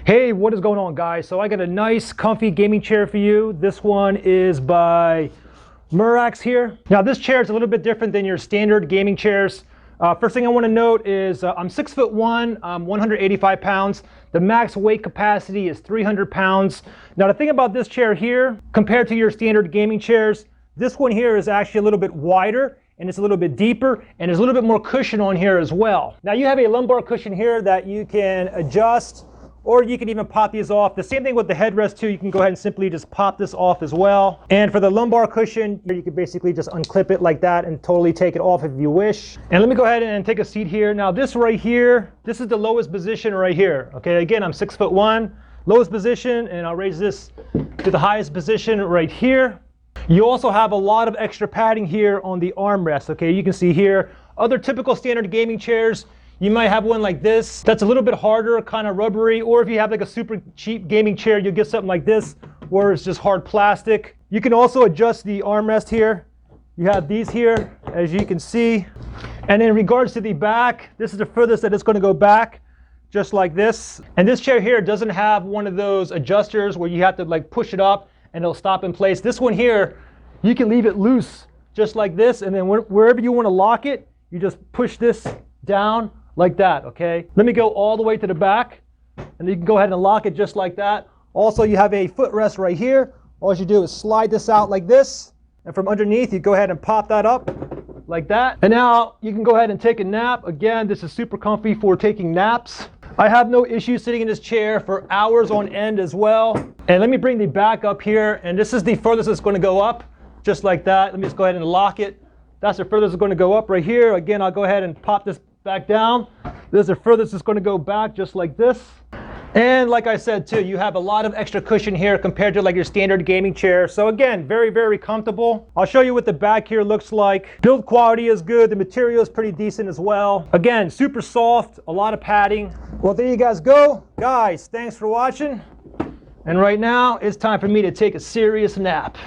Hey, what is going on, guys? So I got a nice comfy gaming chair for you. This one is by Merax here. Now this chair is a little bit different than your standard gaming chairs. First thing I want to note is I'm 6'1", I'm 185 pounds. The max weight capacity is 300 pounds. Now the thing about this chair here, compared to your standard gaming chairs, this one here is actually a little bit wider and it's a little bit deeper and there's a little bit more cushion on here as well. Now you have a lumbar cushion here that you can adjust, or you can even pop these off. The same thing with the headrest too. You can go ahead and simply just pop this off as well. And for the lumbar cushion, you can basically just unclip it like that and totally take it off if you wish. And let me go ahead and take a seat here. Now this right here, this is the lowest position right here. Okay, again, I'm 6'1", lowest position, and I'll raise this to the highest position right here. You also have a lot of extra padding here on the armrest. Okay, you can see here, other typical standard gaming chairs, you might have one like this that's a little bit harder, kind of rubbery, or if you have like a super cheap gaming chair, you'll get something like this where it's just hard plastic. You can also adjust the armrest here. You have these here, as you can see. And in regards to the back, this is the furthest that it's going to go back, just like this. And this chair here doesn't have one of those adjusters where you have to like push it up and it'll stop in place. This one here, you can leave it loose just like this, and then wherever you want to lock it, you just push this down like that. Okay, let me go all the way to the back and you can go ahead and lock it just like that. Also, you have a footrest right here. All you do is slide this out like this, and from underneath you go ahead and pop that up like that. And now you can go ahead and take a nap. Again, this is super comfy for taking naps. I have no issue sitting in this chair for hours on end as well. And let me bring the back up here, and this is the furthest it's going to go up, just like that. Let me just go ahead and lock it. That's the furthest it's going to go up right here. Again, I'll go ahead and pop this back down. This is the furthest it's going to go back, just like this. And like I said too, you have a lot of extra cushion here compared to like your standard gaming chair. So again, very, very comfortable. I'll show you what the back here looks like. Build quality is good. The material is pretty decent as well. Again, super soft, a lot of padding. Well, there you guys go. Guys, thanks for watching. And right now, it's time for me to take a serious nap.